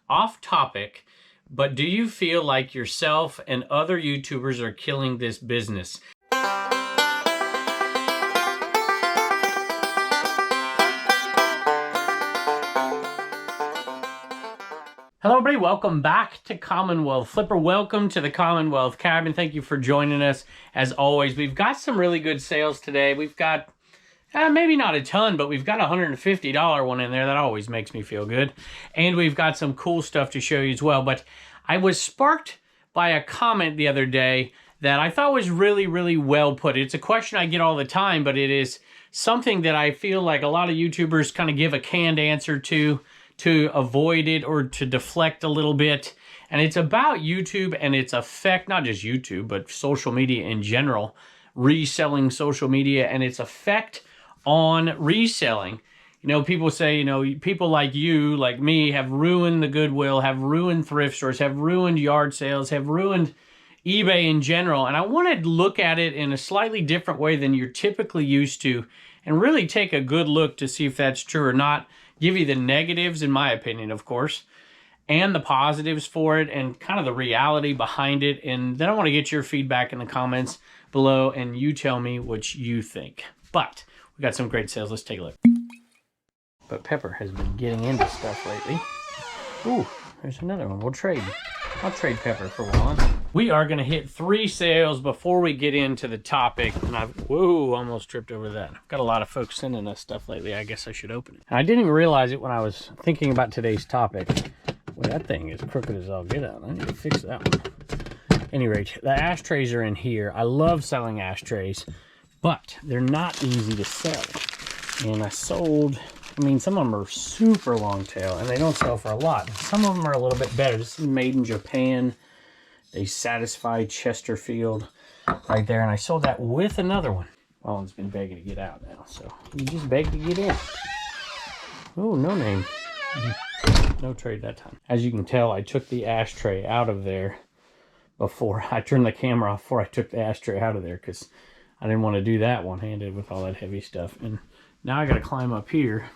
off topic, but do you feel like yourself and other YouTubers are killing this business? Hello everybody, welcome back to Commonwealth. Flipper, welcome to the Commonwealth cabin. Thank you for joining us. As always, we've got some really good sales today. We've got, maybe not a ton, but we've got a $150 one in there. That always makes me feel good. And we've got some cool stuff to show you as well. But I was sparked by a comment the other day that I thought was really, really well put. It's a question I get all the time, but it is something that I feel like a lot of YouTubers kind of give a canned answer to avoid it or to deflect a little bit. And it's about YouTube and its effect, not just YouTube, but social media in general, reselling social media and its effect on reselling. You know, people say, you know, people like you, like me, have ruined the Goodwill, have ruined thrift stores, have ruined yard sales, have ruined eBay in general. And I want to look at it in a slightly different way than you're typically used to and really take a good look to see if that's true or not. Give you the negatives, in my opinion, of course, and the positives for it and kind of the reality behind it. And then I want to get your feedback in the comments below and you tell me what you think. But we got some great sales. Let's take a look. But Pepper has been getting into stuff lately. Ooh, there's another one. We'll trade. I'll trade Pepper for one. We are going to hit 3 sales before we get into the topic. And whoa, almost tripped over that. I've got a lot of folks sending us stuff lately. I guess I should open it. And I didn't even realize it when I was thinking about today's topic. Well, that thing is crooked as all get out. I need to fix that one. At any rate, the ashtrays are in here. I love selling ashtrays, but they're not easy to sell. And I sold... I mean, some of them are super long tail and they don't sell for a lot. Some of them are a little bit better. This is made in Japan. They satisfy Chesterfield right there. And I sold that with another one. Owen's been begging to get out now, so he just begged to get in. Oh, no name. No trade that time. As you can tell, I took the ashtray out of there before I turned the camera off before I took the ashtray out of there because I didn't want to do that one-handed with all that heavy stuff. And now I got to climb up here.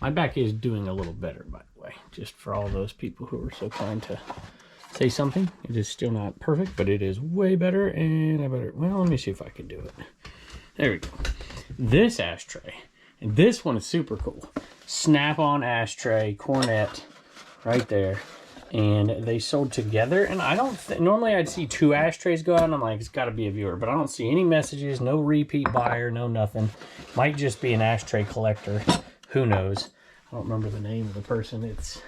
My back is doing a little better, by the way, just for all those people who are so kind to say something. It is still not perfect, but it is way better, and I better, well, let me see if I can do it. There we go. This ashtray, and this one is super cool. Snap-on ashtray, cornet, right there, and they sold together, and I don't normally I'd see 2 ashtrays go out, and I'm like, it's got to be a viewer, but I don't see any messages, no repeat buyer, no nothing. Might just be an ashtray collector. Who knows? I don't remember the name of the person. It's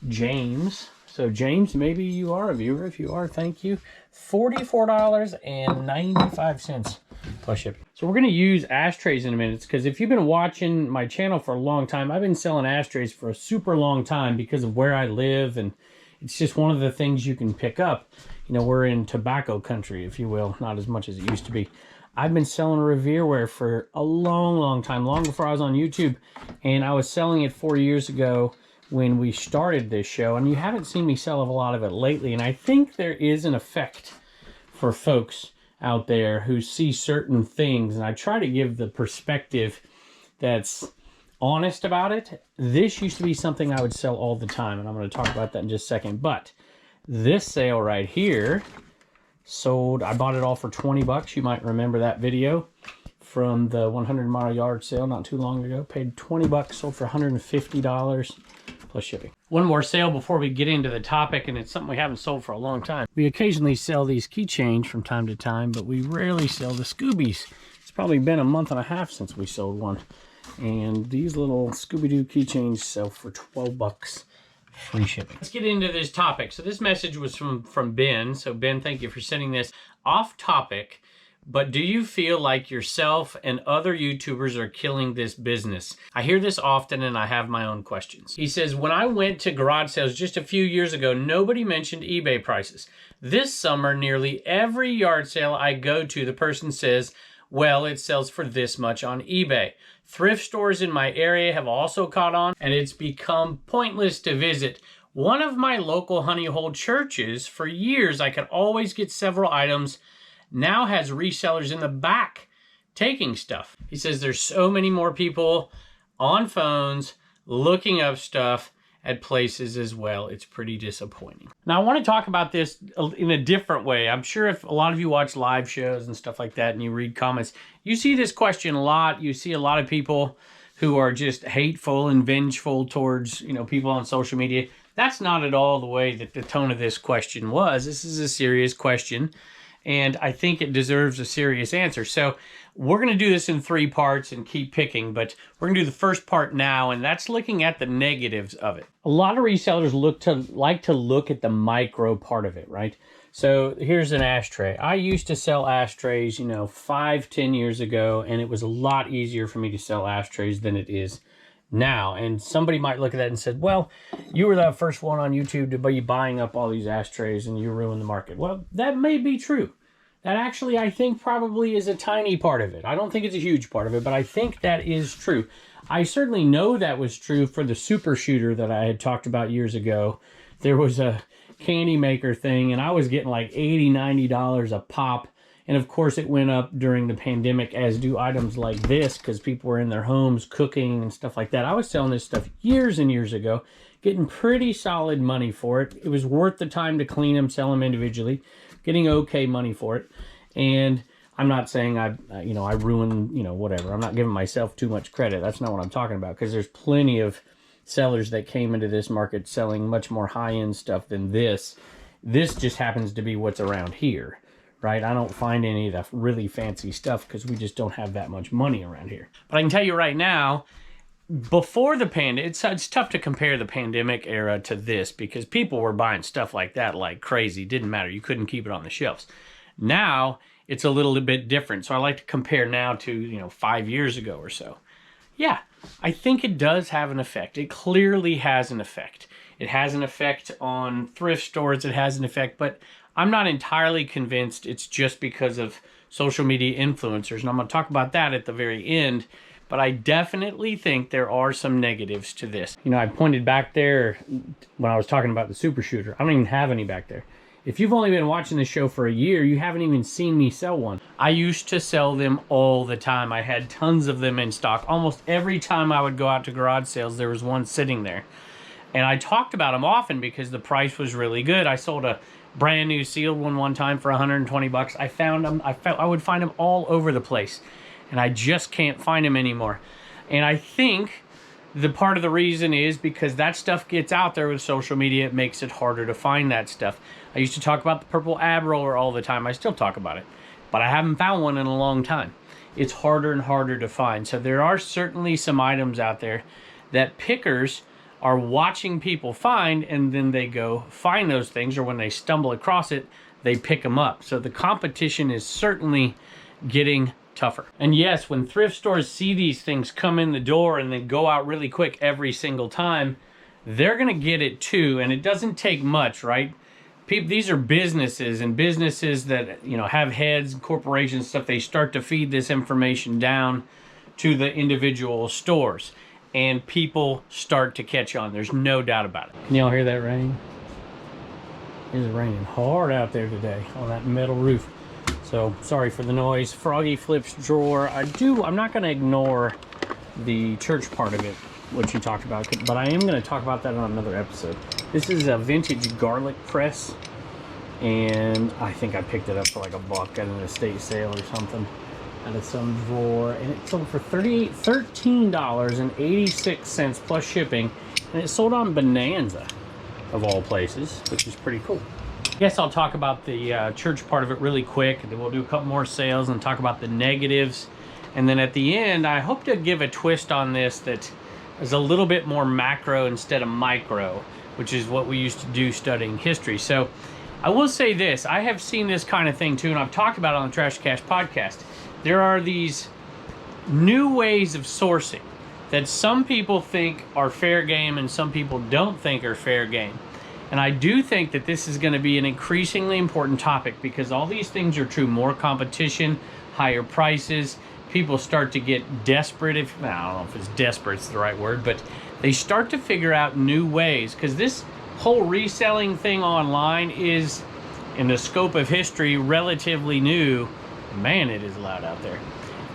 James. So James, maybe you are a viewer. If you are, thank you. $44.95 plus shipping. So we're going to use ashtrays in a minute because if you've been watching my channel for a long time, I've been selling ashtrays for a super long time because of where I live, and it's just one of the things you can pick up. You know, we're in tobacco country, if you will, not as much as it used to be. I've been selling Revealware for a long, long time, long before I was on YouTube. And I was selling it 4 years ago when we started this show. And you haven't seen me sell a lot of it lately. And I think there is an effect for folks out there who see certain things. And I try to give the perspective that's honest about it. This used to be something I would sell all the time. And I'm going to talk about that in just a second. But this sale right here... sold, I bought it all for 20 bucks. You might remember that video from the 100 mile yard sale not too long ago. Paid 20 bucks, sold for $150 plus shipping. One more sale before we get into the topic, and it's something we haven't sold for a long time. We occasionally sell these keychains from time to time, but we rarely sell the Scoobies. It's probably been a month and a half since we sold one. And these little Scooby-Doo keychains sell for 12 bucks. Free shipping. Let's get into this topic. So this message was from Ben. So Ben, thank you for sending this. Off topic, but do you feel like yourself and other YouTubers are killing this business? I hear this often and I have my own questions. He says, when I went to garage sales just a few years ago, nobody mentioned eBay prices. This summer, nearly every yard sale I go to, the person says, well, it sells for this much on eBay. Thrift stores in my area have also caught on, and it's become pointless to visit. One of my local honey hole churches, for years I could always get several items, now has resellers in the back taking stuff. He says there's so many more people on phones looking up stuff at places as well. It's pretty disappointing. Now, I want to talk about this in a different way. I'm sure if a lot of you watch live shows and stuff like that and you read comments, you see this question a lot. You see a lot of people who are just hateful and vengeful towards, people on social media. That's not at all the way that the tone of this question was. This is a serious question, and I think it deserves a serious answer. So we're going to do this in 3 parts and keep picking, but we're going to do the first part now, and that's looking at the negatives of it. A lot of resellers like to look at the micro part of it, right? So here's an ashtray. I used to sell ashtrays, 5-10 years ago, and it was a lot easier for me to sell ashtrays than it is now. And somebody might look at that and said, well, you were the first one on YouTube to be buying up all these ashtrays and you ruined the market. Well, that may be true. That actually, I think, probably is a tiny part of it. I don't think it's a huge part of it, but I think that is true. I certainly know that was true for the super shooter that I had talked about years ago. There was a candy maker thing, and I was getting like $80, $90 a pop. And of course, it went up during the pandemic, as do items like this, because people were in their homes cooking and stuff like that. I was selling this stuff years and years ago, getting pretty solid money for it. It was worth the time to clean them, sell them individually, getting okay money for it. And I'm not saying I ruined, whatever. I'm not giving myself too much credit. That's not what I'm talking about, because there's plenty of sellers that came into this market selling much more high-end stuff than this. This just happens to be what's around here, right? I don't find any of that really fancy stuff because we just don't have that much money around here. But I can tell you right now, before the pandemic, it's tough to compare the pandemic era to this because people were buying stuff like that like crazy. Didn't matter. You couldn't keep it on the shelves. Now, it's a little bit different. So I like to compare now to, 5 years ago or so. Yeah, I think it does have an effect. It clearly has an effect. It has an effect on thrift stores. It has an effect, but I'm not entirely convinced it's just because of social media influencers. And I'm going to talk about that at the very end, but I definitely think there are some negatives to this. I pointed back there when I was talking about the super shooter. I don't even have any back there. If you've only been watching this show for a year, you haven't even seen me sell one. I used to sell them all the time. I had tons of them in stock. Almost every time I would go out to garage sales, there was one sitting there. And I talked about them often because the price was really good. I sold a brand new sealed one time for 120 bucks. I found them. I would find them all over the place. And I just can't find them anymore. And I think the part of the reason is because that stuff gets out there with social media. It makes it harder to find that stuff. I used to talk about the purple ab roller all the time. I still talk about it, but I haven't found one in a long time. It's harder and harder to find. So there are certainly some items out there that pickers are watching people find, and then they go find those things, or when they stumble across it, they pick them up. So the competition is certainly getting tougher. And yes, when thrift stores see these things come in the door and then go out really quick every single time, they're going to get it too. And it doesn't take much, right? These are businesses, and businesses that, have heads and corporations and stuff, they start to feed this information down to the individual stores, and people start to catch on. There's no doubt about it. Can y'all hear that rain? It is raining hard out there today on that metal roof. So sorry for the noise. Froggy flips drawer. I'm not going to ignore the church part of it, what you talked about, but I am going to talk about that on another episode. This is a vintage garlic press, and I think I picked it up for like $1 at an estate sale or something out of some drawer, and it sold for $13.86 plus shipping, and it sold on Bonanza of all places, which is pretty cool. I guess I'll talk about the church part of it really quick, and then we'll do a couple more sales and talk about the negatives, and then at the end I hope to give a twist on this that is a little bit more macro instead of micro, which is what we used to do studying history. So I will say this, I have seen this kind of thing too, and I've talked about it on the Trash Cash podcast. There are these new ways of sourcing that some people think are fair game and some people don't think are fair game. And I do think that this is going to be an increasingly important topic because all these things are true. More competition, higher prices, people start to get desperate. I don't know if it's desperate is the right word, but they start to figure out new ways, because this whole reselling thing online is, in the scope of history, relatively new. Man, it is loud out there.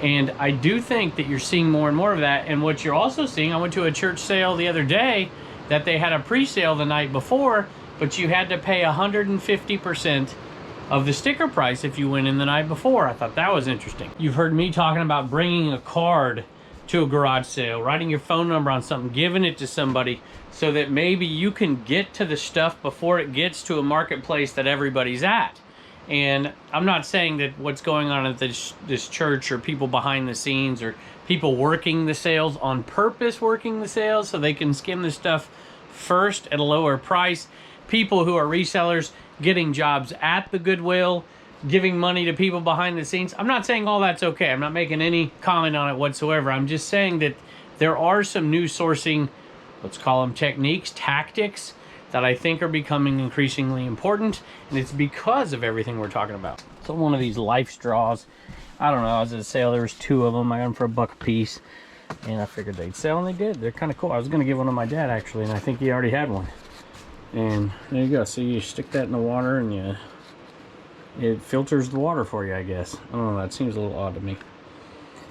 And I do think that you're seeing more and more of that. And what you're also seeing, I went to a church sale the other day that they had a pre-sale the night before, but you had to pay 150% of the sticker price if you went in the night before. I thought that was interesting. You've heard me talking about bringing a card to a garage sale, writing your phone number on something, giving it to somebody so that maybe you can get to the stuff before it gets to a marketplace that everybody's at. And I'm not saying that what's going on at this church, or people behind the scenes, or people working the sales on purpose, working the sales so they can skim the stuff first at a lower price. People who are resellers getting jobs at the Goodwill, giving money to people behind the scenes. I'm not saying all that's okay. I'm not making any comment on it whatsoever. I'm just saying that there are some new sourcing, let's call them techniques, tactics, that I think are becoming increasingly important, and it's because of everything we're talking about. So one of these life straws, I don't know, I was at a sale, there was 2 of them, I got them for $1 a piece, and I figured they'd sell, and they did. They're kind of cool. I was going to give one to my dad, actually, and I think he already had one. And there you go. So you stick that in the water, and it filters the water for you, I guess. I don't know, that seems a little odd to me.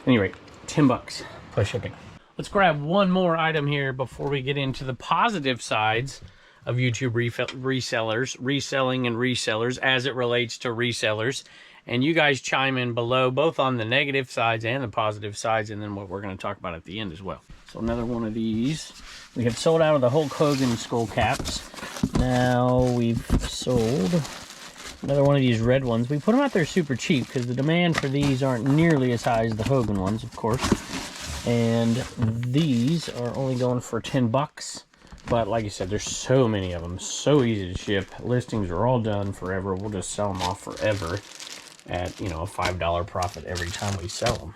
Anyway, $10 plus shipping. Let's grab one more item here before we get into the positive sides of YouTube resellers, reselling and resellers as it relates to resellers. And you guys chime in below, both on the negative sides and the positive sides, and then what we're going to talk about at the end as well. So another one of these. We have sold out of the Hulk Hogan skull caps. Now we've sold another one of these red ones. We put them out there super cheap because the demand for these aren't nearly as high as the Hogan ones, of course. And these are only going for $10. But like I said, there's so many of them, so easy to ship. Listings are all done forever. We'll just sell them off forever at, you know, a $5 profit every time we sell them.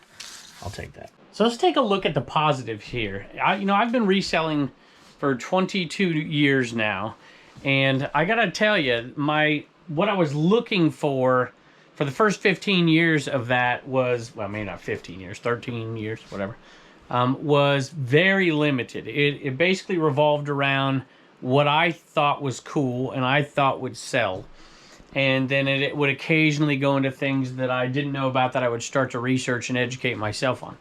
I'll take that. So let's take a look at the positive here. I've been reselling for 22 years now, and I gotta tell you, what I was looking for the first 15 years of that was, well, maybe not 15 years, 13 years, whatever. Was very limited. It basically revolved around what I thought was cool and I thought would sell. And then it would occasionally go into things that I didn't know about that I would start to research and educate myself on.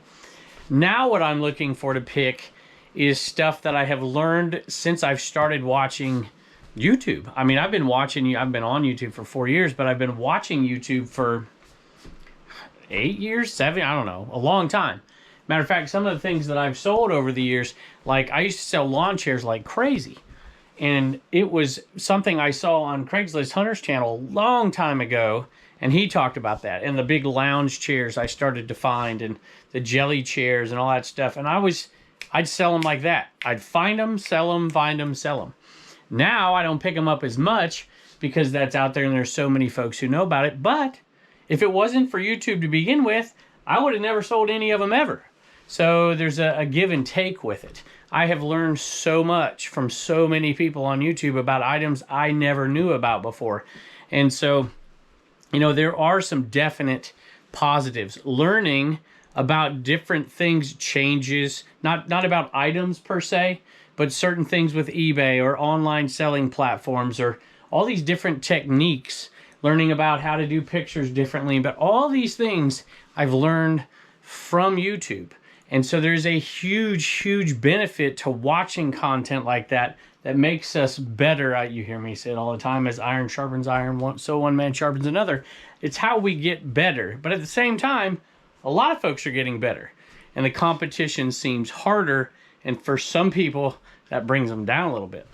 Now what I'm looking for to pick is stuff that I have learned since I've started watching YouTube. I mean, I've been on YouTube for 4 years, but I've been watching YouTube for 8 years, 7, I don't know, a long time. Matter of fact, some of the things that I've sold over the years, like I used to sell lawn chairs like crazy. And it was something I saw on Craigslist Hunter's channel a long time ago, and he talked about that. And the big lounge chairs I started to find, and the jelly chairs and all that stuff. And I'd sell them like that. I'd find them, sell them, find them, sell them. Now I don't pick them up as much because that's out there and there's so many folks who know about it. But if it wasn't for YouTube to begin with, I would have never sold any of them ever. So there's a give and take with it. I have learned so much from so many people on YouTube about items I never knew about before. And so, there are some definite positives. Learning about different things changes, not about items per se, but certain things with eBay or online selling platforms or all these different techniques, learning about how to do pictures differently. But all these things I've learned from YouTube. And so there's a huge, huge benefit to watching content like that makes us better. You hear me say it all the time, as iron sharpens iron, so one man sharpens another. It's how we get better. But at the same time, a lot of folks are getting better. And the competition seems harder. And for some people, that brings them down a little bit.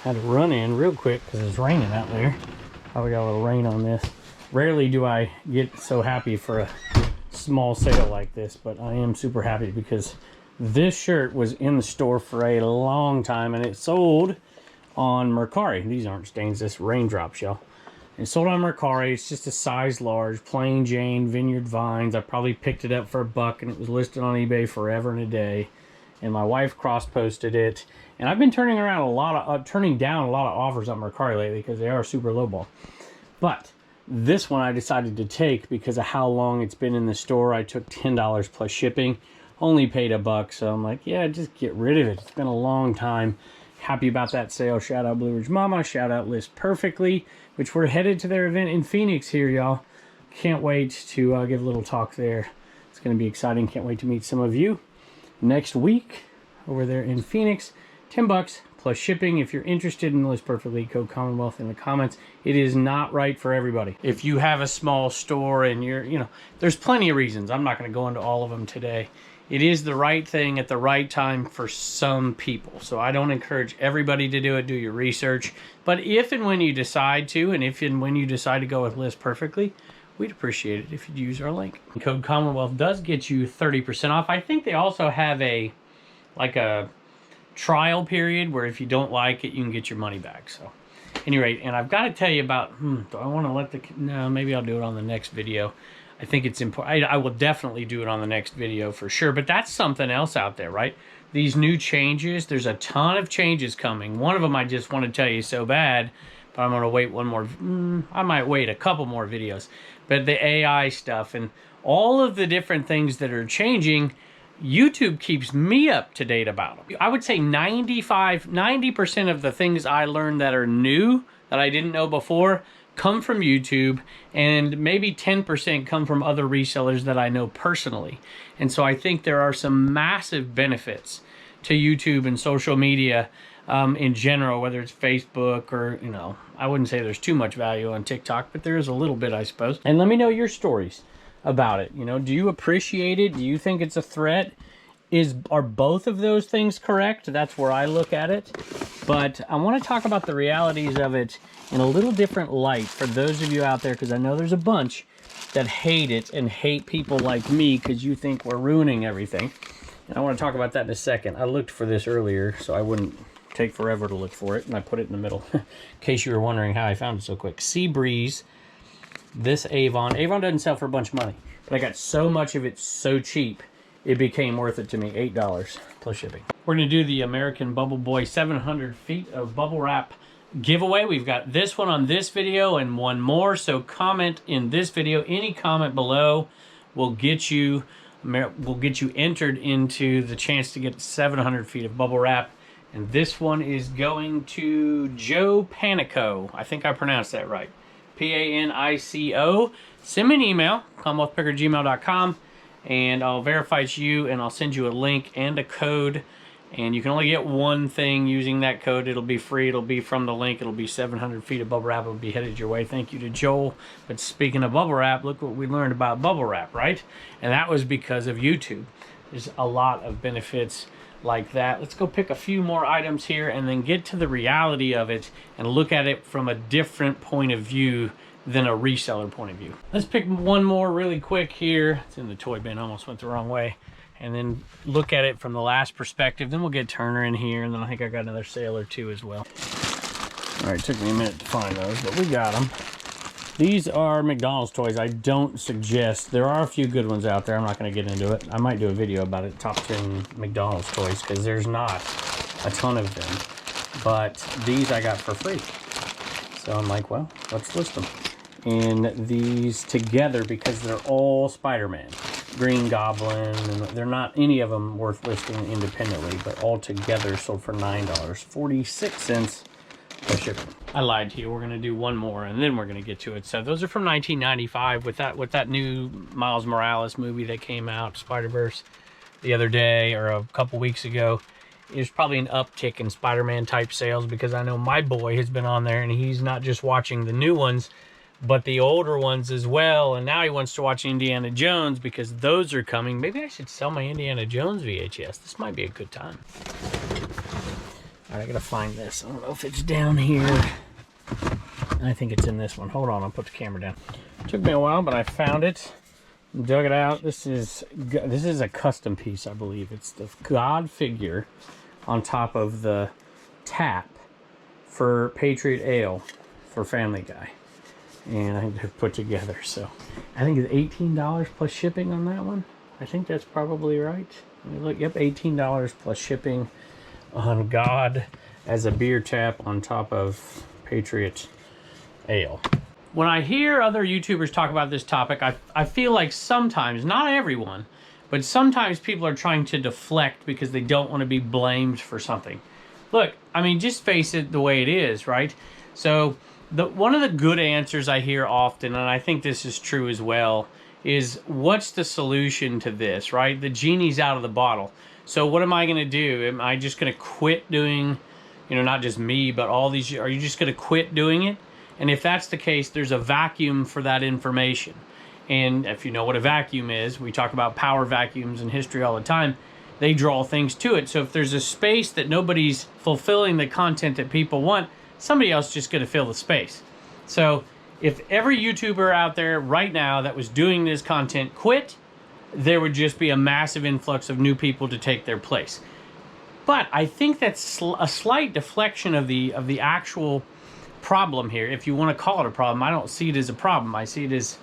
Had to run in real quick because it's raining out there. Oh, we got a little rain on this. Rarely do I get so happy for a small sale like this, but I am super happy because this shirt was in the store for a long time and it sold on Mercari. These aren't stains, this raindrops, y'all. It sold on Mercari. It's just a size large, plain Jane, Vineyard Vines. I probably picked it up for $1 and it was listed on eBay forever and a day. And my wife cross-posted it. And I've been turning down a lot of offers on Mercari lately because they are super lowball. But this one I decided to take because of how long it's been in the store. I took $10 plus shipping, only paid $1, so I'm like, yeah, just get rid of it. It's been a long time. Happy about that sale. Shout out Blue Ridge Mama, shout out List Perfectly, which we're headed to their event in Phoenix here, y'all. Can't wait to give a little talk there. It's going to be exciting. Can't wait to meet some of you next week. over there in Phoenix. $10 plus shipping. If you're interested in List Perfectly, code Commonwealth in the comments. It is not right for everybody. If you have a small store and you're, you know, there's plenty of reasons. I'm not going to go into all of them today. It is the right thing at the right time for some people. So I don't encourage everybody to do it. Do your research. But if and when you decide to, and if and when you decide to go with List Perfectly, we'd appreciate it if you'd use our link. Code Commonwealth does get you 30% off. I think they also have a trial period where if you don't like it, you can get your money back. So at any rate, and I've got to tell you about, do I want to let the, no, maybe I'll do it on the next video. I think it's important. I will definitely do it on the next video for sure, but that's something else out there, right? These new changes, there's a ton of changes coming. One of them I just want to tell you so bad, but I'm going to wait one more. I might wait a couple more videos. But the AI stuff and all of the different things that are changing, YouTube keeps me up to date about them. I would say 90% of the things I learned that are new, that I didn't know before, come from YouTube, and maybe 10% come from other resellers that I know personally. And so I think there are some massive benefits to YouTube and social media in general, whether it's Facebook or, you know, I wouldn't say there's too much value on TikTok, but there is a little bit, I suppose. And let me know your stories about it. You know, do you appreciate it? Do you think it's a threat? Are both of those things correct? That's where I look at it. But I want to talk about the realities of it in a little different light for those of you out there, because I know there's a bunch that hate it and hate people like me because you think we're ruining everything. And I want to talk about that in a second. I looked for this earlier so I wouldn't take forever to look for it, and I put it in the middle in case you were wondering how I found it so quick. Sea Breeze, this Avon doesn't sell for a bunch of money, but I got so much of it so cheap it became worth it to me. $8 plus shipping. We're going to do the American Bubble Boy 700 feet of bubble wrap giveaway. We've got this one on this video and one more, so comment in this video. Any comment below will get you entered into the chance to get 700 feet of bubble wrap. And this one is going to Joe Panico. I think I pronounced that right. P-A-N-I-C-O. Send me an email, commonwealthpicker@gmail.com, and I'll verify it's you, and I'll send you a link and a code. And you can only get one thing using that code. It'll be free. It'll be from the link. It'll be 700 feet of bubble wrap. It'll be headed your way. Thank you to Joel. But speaking of bubble wrap, look what we learned about bubble wrap, right? And that was because of YouTube. There's a lot of benefits like that. Let's go pick a few more items here and then get to the reality of it and look at it from a different point of view than a reseller point of view. Let's pick one more really quick here. It's in the toy bin. Almost went the wrong way. And then look at it from the last perspective. Then we'll get Turner in here, and then I think I got another sale or two as well. All right, it took me a minute to find those, but we got them. These are McDonald's toys. I don't suggest. There are a few good ones out there. I'm not going to get into it. I might do a video about it, top 10 McDonald's toys, because there's not a ton of them. But these I got for free. So I'm like, well, let's list them. And these together, because they're all Spider-Man. Green Goblin, and they're not any of them worth listing independently, but all together sold for $9.46 plus shipping. I lied to you. We're going to do one more and then we're going to get to it. So those are from 1995 with that new Miles Morales movie that came out, Spider-Verse, the other day or a couple weeks ago. There's probably an uptick in Spider-Man type sales because I know my boy has been on there and he's not just watching the new ones, but the older ones as well. And now he wants to watch Indiana Jones because those are coming. Maybe I should sell my Indiana Jones VHS. This might be a good time. All right, I gotta find this. I don't know if it's down here. I think it's in this one. Hold on, I'll put the camera down. It took me a while, but I found it. Dug it out. This is a custom piece, I believe. It's the God figure on top of the tap for Patriot Ale for Family Guy. And I think they're put together. So I think it's $18 plus shipping on that one. I think that's probably right. Let me look. Yep, $18 plus shipping on God as a beer tap on top of Patriot Ale. When I hear other YouTubers talk about this topic, I feel like sometimes, not everyone, but sometimes people are trying to deflect because they don't want to be blamed for something. Look, I mean, just face it the way it is, right? So one of the good answers I hear often, and I think this is true as well, is what's the solution to this, right? The genie's out of the bottle. So what am I going to do? Am I just going to quit doing, you know, not just me, but all these? Are you just going to quit doing it? And if that's the case, there's a vacuum for that information. And if you know what a vacuum is, we talk about power vacuums in history all the time. They draw things to it. So if there's a space that nobody's fulfilling the content that people want, somebody else is just going to fill the space. So if every YouTuber out there right now that was doing this content quit, there would just be a massive influx of new people to take their place. But I think that's a slight deflection of the actual problem here. If you want to call it a problem, I don't see it as a problem. I see it as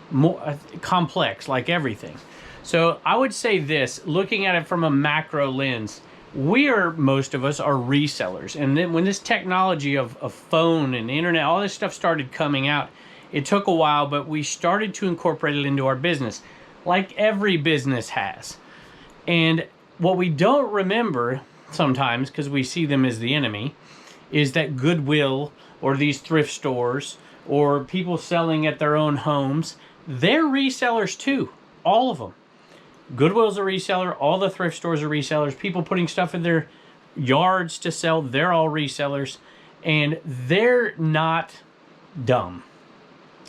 more complex, like everything. So I would say this, looking at it from a macro lens, most of us are resellers. And then when this technology of phone and internet, all this stuff started coming out, it took a while, but we started to incorporate it into our business, like every business has. And what we don't remember sometimes, because we see them as the enemy, is that Goodwill or these thrift stores or people selling at their own homes, they're resellers too, all of them. Goodwill's a reseller, all the thrift stores are resellers, people putting stuff in their yards to sell, they're all resellers, and they're not dumb.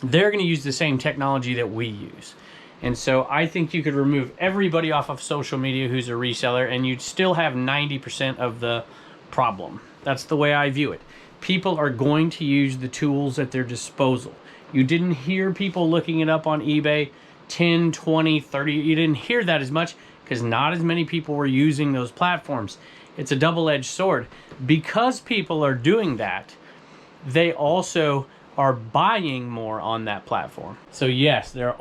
They're going to use the same technology that we use. And so I think you could remove everybody off of social media who's a reseller and you'd still have 90% of the problem. That's the way I view it. People are going to use the tools at their disposal. You didn't hear people looking it up on eBay 10, 20, 30. You didn't hear that as much because not as many people were using those platforms. It's a double-edged sword. Because people are doing that, they also are buying more on that platform. So yes, there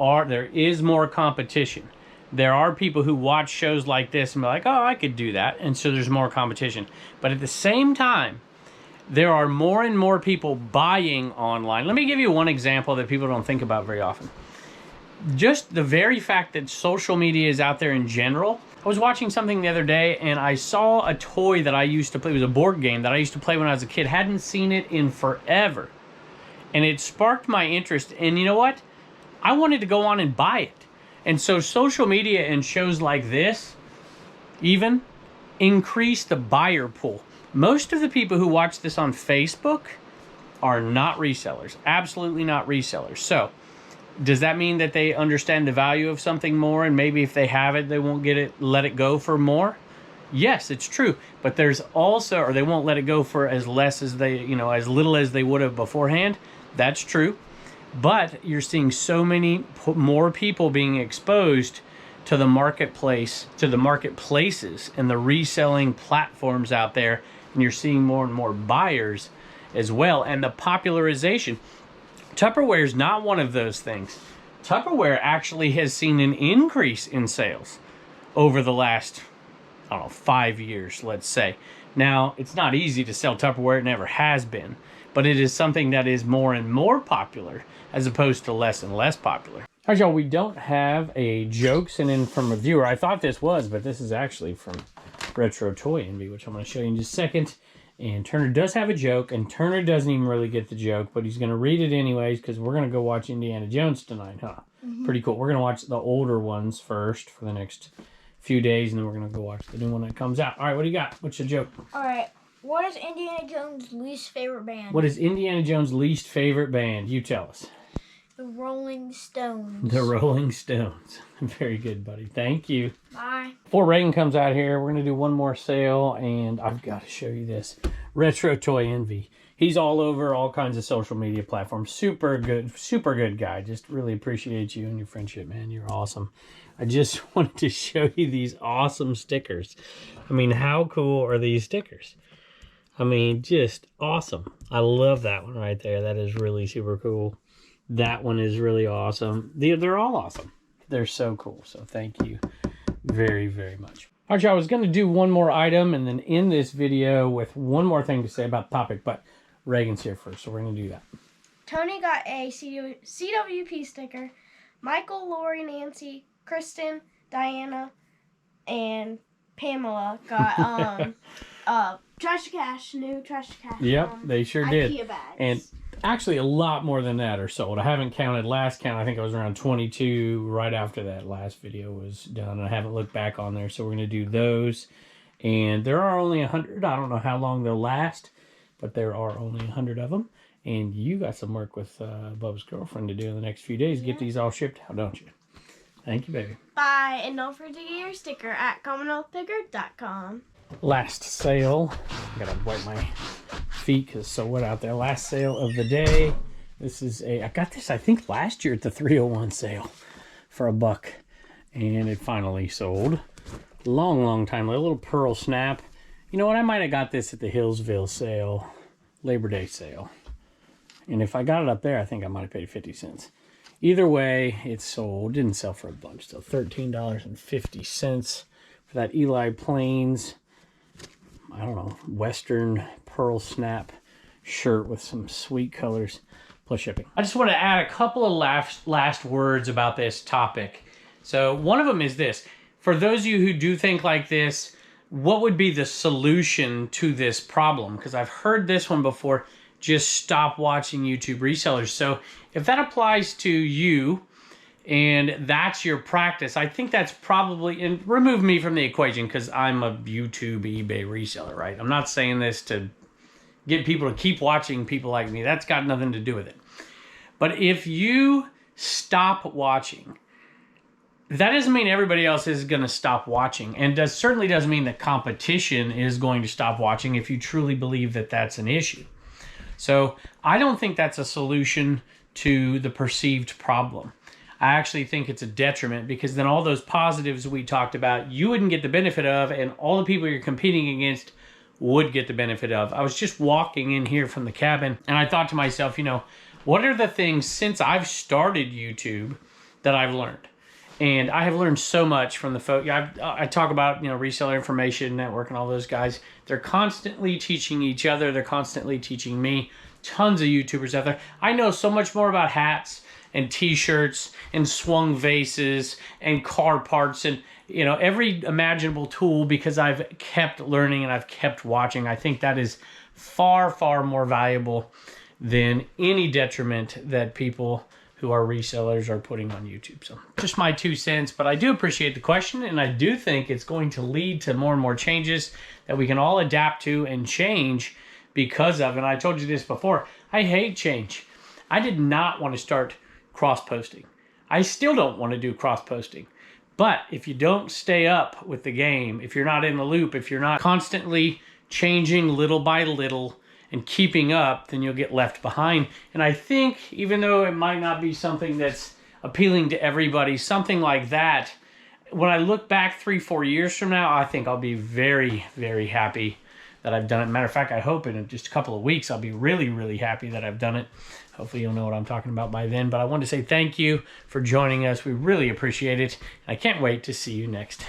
is more competition. There are people who watch shows like this and be like, oh, I could do that. And so there's more competition. But at the same time, there are more and more people buying online. Let me give you one example that people don't think about very often. Just the very fact that social media is out there in general. I was watching something the other day and I saw a toy that I used to play. It was a board game that I used to play when I was a kid. Hadn't seen it in forever. And it sparked my interest. And you know what? I wanted to go on and buy it. And so social media and shows like this even increase the buyer pool. Most of the people who watch this on Facebook are not resellers. Absolutely not resellers. So does that mean that they understand the value of something more and maybe if they have it, they won't let it go for more? Yes, it's true. But there's also, or they won't let it go for as little as they would have beforehand. That's true. But you're seeing so many more people being exposed to the marketplace, to the marketplaces and the reselling platforms out there. And you're seeing more and more buyers as well. And the popularization. Tupperware is not one of those things. Tupperware actually has seen an increase in sales over the last, 5 years, let's say. Now, it's not easy to sell Tupperware. It never has been. But it is something that is more and more popular as opposed to less and less popular. All right, y'all, we don't have a joke sent in from a viewer. I thought this was, but this is actually from Retro Toy Envy, which I'm going to show you in just a second. And Turner does have a joke, and Turner doesn't even really get the joke, but he's going to read it anyways because we're going to go watch Indiana Jones tonight, huh? Mm-hmm. Pretty cool. We're going to watch the older ones first for the next few days, and then we're going to go watch the new one that comes out. All right, what do you got? What's your joke? All right. What is Indiana Jones' least favorite band? What is Indiana Jones' least favorite band? You tell us. The Rolling Stones. The Rolling Stones. Very good, buddy. Thank you. Bye. Before Reagan comes out here, we're going to do one more sale, and I've got to show you this. Retro Toy Envy. He's all over all kinds of social media platforms. Super good guy. Just really appreciate you and your friendship, man. You're awesome. I just wanted to show you these awesome stickers. I mean, how cool are these stickers? I mean, just awesome. I love that one right there. That is really super cool. That one is really awesome. They're all awesome. They're so cool. So thank you very, very much. All right, y'all, I was going to do one more item and then end this video with one more thing to say about the topic, but Reagan's here first, so we're going to do that. Tony got a CWP sticker. Michael, Lori, Nancy, Kristen, Diana, and Pamela got Trash to Cash, new Trash to Cash. Yep, they sure did. IKEA bags. And Actually, a lot more than that are sold. I haven't counted. Last count, I think I was around 22 right after that last video was done. I haven't looked back on there, so we're going to do those. And there are only 100. I don't know how long they'll last, but there are only 100 of them. And you got some work with Bub's girlfriend to do in the next few days. Get these all shipped out, don't you? Thank you, baby. Bye, and don't forget to get your sticker at CommonwealthPicker.com. Last sale. I gotta wipe my feet because it's so wet out there. Last sale of the day. This is I got this, I think, last year at the 301 sale for $1. And it finally sold. Long time. A little pearl snap. You know what? I might have got this at the Hillsville sale. Labor Day sale. And if I got it up there, I think I might have paid 50 cents. Either way, it sold. Didn't sell for a bunch, though. $13.50 for that Eli Plains, I don't know, Western pearl snap shirt with some sweet colors plus shipping. I just want to add a couple of last words about this topic. So one of them is this. For those of you who do think like this, what would be the solution to this problem? Because I've heard this one before. Just stop watching YouTube resellers. So if that applies to you and that's your practice, I think that's probably, and remove me from the equation because I'm a YouTube eBay reseller, right? I'm not saying this to get people to keep watching people like me. That's got nothing to do with it. But if you stop watching, that doesn't mean everybody else is going to stop watching, and certainly doesn't mean that competition is going to stop watching if you truly believe that that's an issue. So I don't think that's a solution to the perceived problem. I actually think it's a detriment because then all those positives we talked about, you wouldn't get the benefit of, and all the people you're competing against would get the benefit of. I was just walking in here from the cabin and I thought to myself, you know, what are the things since I've started YouTube that I've learned? And I have learned so much from the folks. I talk about, you know, Reseller Information Network and all those guys. They're constantly teaching each other. They're constantly teaching me. Tons of YouTubers out there. I know so much more about hats and t-shirts and swung vases and car parts and, you know, every imaginable tool because I've kept learning and I've kept watching. I think that is far more valuable than any detriment that people who are resellers are putting on YouTube. So just my 2 cents, but I do appreciate the question, and I do think it's going to lead to more and more changes that we can all adapt to and change because of, and I told you this before, I hate change. I did not want to start cross-posting. I still don't want to do cross-posting. But if you don't stay up with the game, if you're not in the loop, if you're not constantly changing little by little and keeping up, then you'll get left behind. And I think, even though it might not be something that's appealing to everybody, something like that, when I look back 3-4 years from now, I think I'll be very happy that I've done it. Matter of fact, I hope in just a couple of weeks, I'll be really happy that I've done it. Hopefully you'll know what I'm talking about by then. But I want to say thank you for joining us. We really appreciate it. I can't wait to see you next